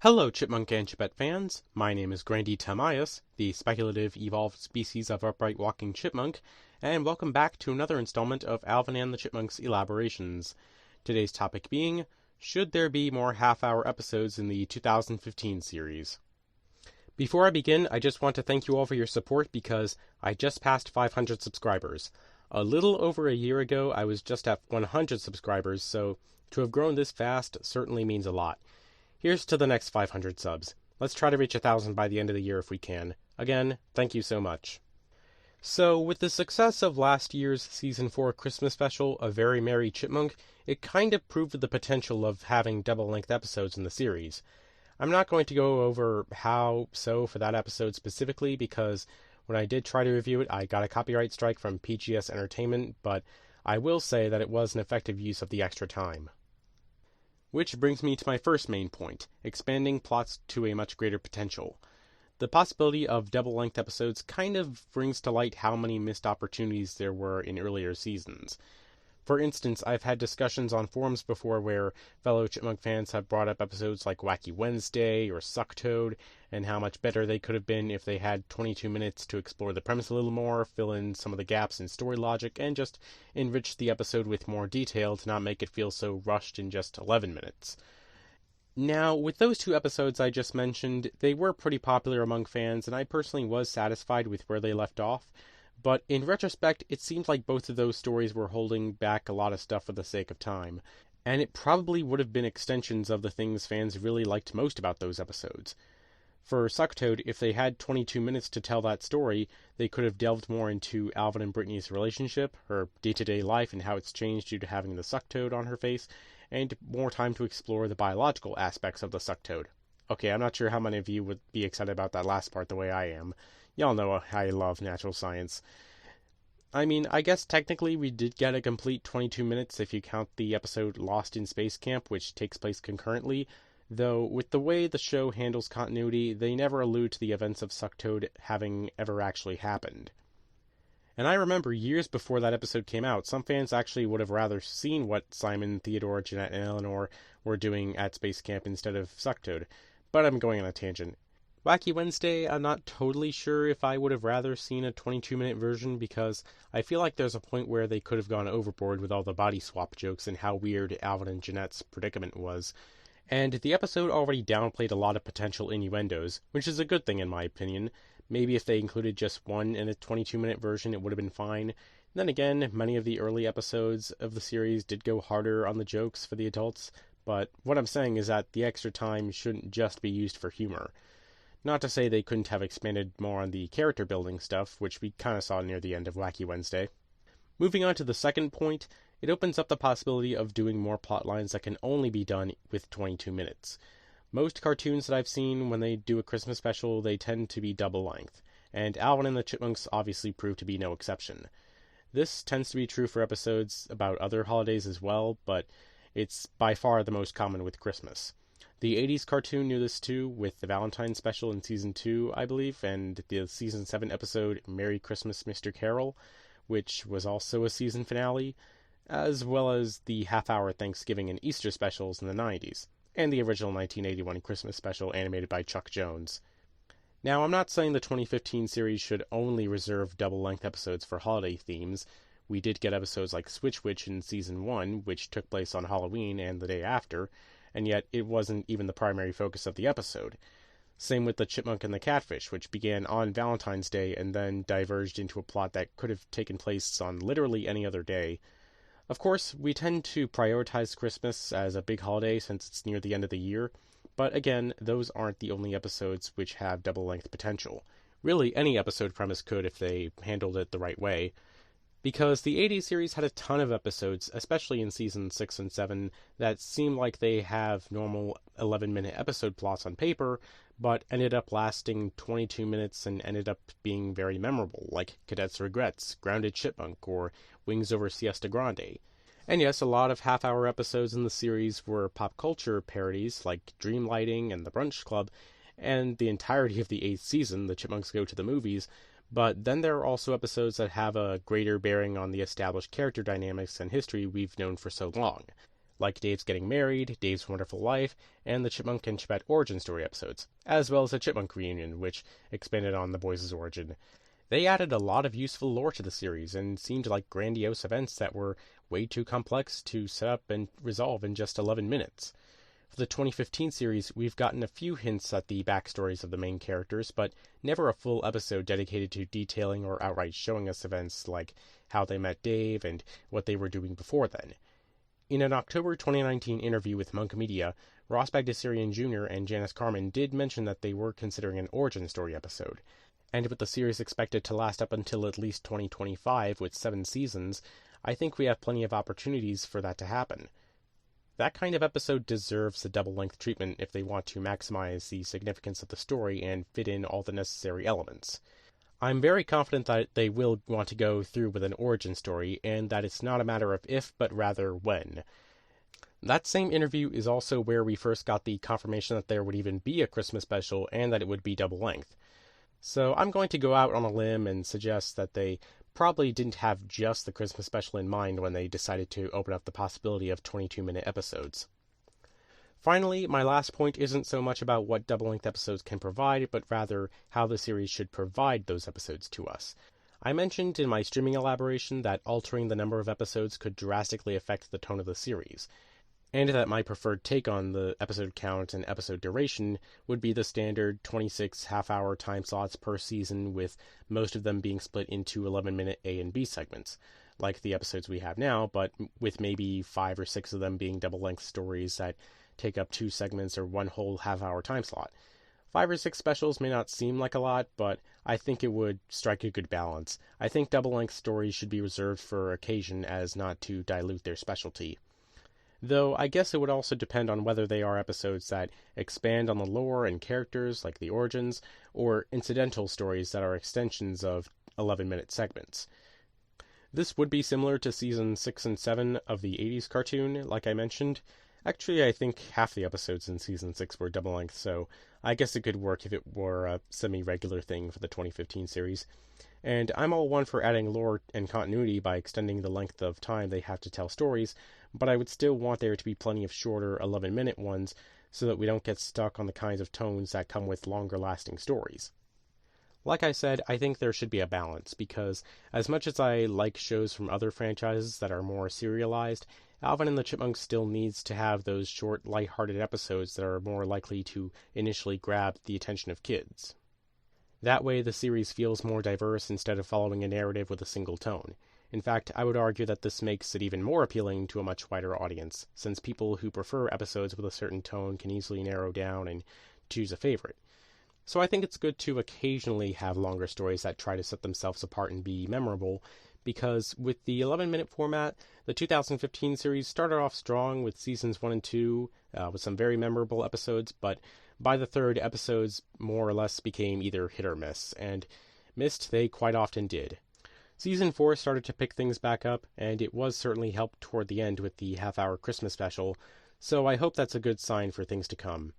Hello, Chipmunk and Chipette fans. My name is Grandy Tamias, the speculative evolved species of upright walking chipmunk, and welcome back to another installment of Alvin and the Chipmunks Elaborations. Today's topic being, should there be more half-hour episodes in the 2015 series? Before I begin, I just want to thank you all for your support because I just passed 500 subscribers. A little over a year ago, I was just at 100 subscribers, so to have grown this fast certainly means a lot. Here's to the next 500 subs. Let's try to reach 1,000 by the end of the year if we can. Again, thank you so much. So, with the success of last year's Season 4 Christmas special, A Very Merry Chipmunk, it kind of proved the potential of having double-length episodes in the series. I'm not going to go over how so for that episode specifically, because when I did try to review it, I got a copyright strike from PGS Entertainment, but I will say that it was an effective use of the extra time. Which brings me to my first main point, expanding plots to a much greater potential. The possibility of double-length episodes kind of brings to light how many missed opportunities there were in earlier seasons. For instance, I've had discussions on forums before where fellow Chipmunk fans have brought up episodes like Wacky Wednesday or Suck Toad, and how much better they could have been if they had 22 minutes to explore the premise a little more, fill in some of the gaps in story logic, and just enrich the episode with more detail to not make it feel so rushed in just 11 minutes. Now, with those two episodes I just mentioned, they were pretty popular among fans, and I personally was satisfied with where they left off. But in retrospect, it seems like both of those stories were holding back a lot of stuff for the sake of time, and it probably would have been extensions of the things fans really liked most about those episodes. For Sucktoad, if they had 22 minutes to tell that story, they could have delved more into Alvin and Brittany's relationship, her day-to-day life and how it's changed due to having the Sucktoad on her face, and more time to explore the biological aspects of the Sucktoad. Okay, I'm not sure how many of you would be excited about that last part the way I am. Y'all know I love natural science. I mean, I guess technically we did get a complete 22 minutes if you count the episode Lost in Space Camp, which takes place concurrently, though with the way the show handles continuity, they never allude to the events of Sucktoad having ever actually happened. And I remember years before that episode came out, some fans actually would have rather seen what Simon, Theodore, Jeanette, and Eleanor were doing at Space Camp instead of Sucktoad, but I'm going on a tangent. Wacky Wednesday, I'm not totally sure if I would have rather seen a 22-minute version because I feel like there's a point where they could have gone overboard with all the body swap jokes and how weird Alvin and Jeanette's predicament was. And the episode already downplayed a lot of potential innuendos, which is a good thing in my opinion. Maybe if they included just one in a 22-minute version, it would have been fine. Then again, many of the early episodes of the series did go harder on the jokes for the adults, but what I'm saying is that the extra time shouldn't just be used for humor. Not to say they couldn't have expanded more on the character building stuff, which we kind of saw near the end of Wacky Wednesday. Moving on to the second point, it opens up the possibility of doing more plot lines that can only be done with 22 minutes. Most cartoons that I've seen, when they do a Christmas special, they tend to be double length, and Alvin and the Chipmunks obviously prove to be no exception. This tends to be true for episodes about other holidays as well, but it's by far the most common with Christmas. The 80s cartoon knew this too, with the Valentine's special in Season 2, I believe, and the Season 7 episode Merry Christmas, Mr. Carol, which was also a season finale, as well as the half-hour Thanksgiving and Easter specials in the 90s, and the original 1981 Christmas special animated by Chuck Jones. Now, I'm not saying the 2015 series should only reserve double-length episodes for holiday themes. We did get episodes like Switch Witch in Season 1, which took place on Halloween and the day after, and yet it wasn't even the primary focus of the episode. Same with the Chipmunk and the Catfish, which began on Valentine's Day and then diverged into a plot that could have taken place on literally any other day. Of course, we tend to prioritize Christmas as a big holiday since it's near the end of the year, but again, those aren't the only episodes which have double-length potential. Really, any episode premise could if they handled it the right way. Because the 80s series had a ton of episodes, especially in Season 6 and 7, that seem like they have normal 11-minute episode plots on paper, but ended up lasting 22 minutes and ended up being very memorable, like Cadet's Regrets, Grounded Chipmunk, or Wings Over Siesta Grande. And yes, a lot of half-hour episodes in the series were pop culture parodies, like Dream Lighting and The Brunch Club, and the entirety of the 8th season, The Chipmunks Go to the Movies. But then there are also episodes that have a greater bearing on the established character dynamics and history we've known for so long. like Dave's Getting Married, Dave's Wonderful Life, and the Chipmunk and Chipette origin story episodes, as well as a Chipmunk reunion, which expanded on the boys' origin. They added a lot of useful lore to the series, and seemed like grandiose events that were way too complex to set up and resolve in just 11 minutes. For the 2015 series, we've gotten a few hints at the backstories of the main characters, but never a full episode dedicated to detailing or outright showing us events like how they met Dave and what they were doing before then. In an October 2019 interview with Monk Media, Ross Bagdasarian Jr. and Janice Carmen did mention that they were considering an origin story episode, and with the series expected to last up until at least 2025 with 7 seasons, I think we have plenty of opportunities for that to happen. That kind of episode deserves the double-length treatment if they want to maximize the significance of the story and fit in all the necessary elements. I'm very confident that they will want to go through with an origin story, and that it's not a matter of if, but rather when. That same interview is also where we first got the confirmation that there would even be a Christmas special and that it would be double-length. So I'm going to go out on a limb and suggest that they probably didn't have just the Christmas special in mind when they decided to open up the possibility of 22-minute episodes. Finally, my last point isn't so much about what double-length episodes can provide, but rather how the series should provide those episodes to us. I mentioned in my streaming elaboration that altering the number of episodes could drastically affect the tone of the series, and that my preferred take on the episode count and episode duration would be the standard 26 half-hour time slots per season, with most of them being split into 11-minute A and B segments, like the episodes we have now, but with maybe 5 or 6 of them being double-length stories that take up 2 segments or 1 whole half-hour time slot. 5 or 6 specials may not seem like a lot, but I think it would strike a good balance. I think double-length stories should be reserved for occasion as not to dilute their specialty. Though I guess it would also depend on whether they are episodes that expand on the lore and characters, like the origins, or incidental stories that are extensions of 11-minute segments. This would be similar to Season 6 and 7 of the 80s cartoon, like I mentioned. Actually, I think half the episodes in Season 6 were double-length, so I guess it could work if it were a semi-regular thing for the 2015 series. And I'm all one for adding lore and continuity by extending the length of time they have to tell stories, but I would still want there to be plenty of shorter 11-minute ones so that we don't get stuck on the kinds of tones that come with longer-lasting stories. Like I said, I think there should be a balance, because as much as I like shows from other franchises that are more serialized, Alvin and the Chipmunks still needs to have those short, light-hearted episodes that are more likely to initially grab the attention of kids. That way, the series feels more diverse instead of following a narrative with a single tone. In fact, I would argue that this makes it even more appealing to a much wider audience, since people who prefer episodes with a certain tone can easily narrow down and choose a favorite. So I think it's good to occasionally have longer stories that try to set themselves apart and be memorable, because with the 11-minute format, the 2015 series started off strong with seasons 1 and 2, with some very memorable episodes, but by the third, episodes more or less became either hit or miss, and missed they quite often did. Season 4 started to pick things back up, and it was certainly helped toward the end with the half-hour Christmas special, so I hope that's a good sign for things to come.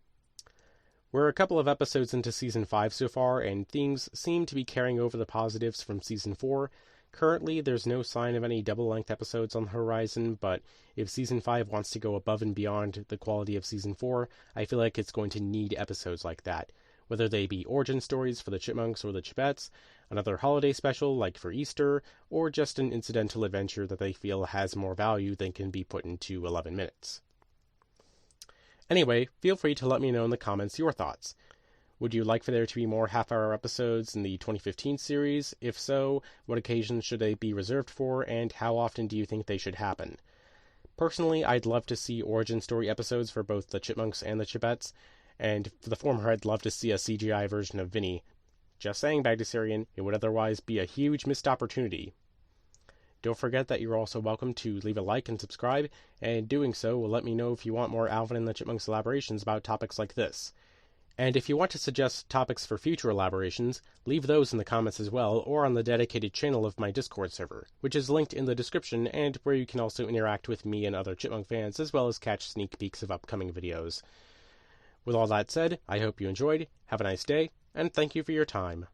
We're a couple of episodes into Season 5 so far, and themes seem to be carrying over the positives from Season 4. Currently, there's no sign of any double-length episodes on the horizon, but if Season 5 wants to go above and beyond the quality of Season 4, I feel like it's going to need episodes like that, whether they be origin stories for the Chipmunks or the Chipettes, another holiday special like for Easter, or just an incidental adventure that they feel has more value than can be put into 11 minutes. Anyway, feel free to let me know in the comments your thoughts. Would you like for there to be more half-hour episodes in the 2015 series? If so, what occasions should they be reserved for, and how often do you think they should happen? Personally, I'd love to see origin story episodes for both the Chipmunks and the Chipettes, and for the former, I'd love to see a CGI version of Vinny. Just saying, Bagdasarian, it would otherwise be a huge missed opportunity. Don't forget that you're also welcome to leave a like and subscribe, and doing so will let me know if you want more Alvin and the Chipmunks elaborations about topics like this. And if you want to suggest topics for future elaborations, leave those in the comments as well, or on the dedicated channel of my Discord server, which is linked in the description, and where you can also interact with me and other Chipmunk fans, as well as catch sneak peeks of upcoming videos. With all that said, I hope you enjoyed, have a nice day, and thank you for your time.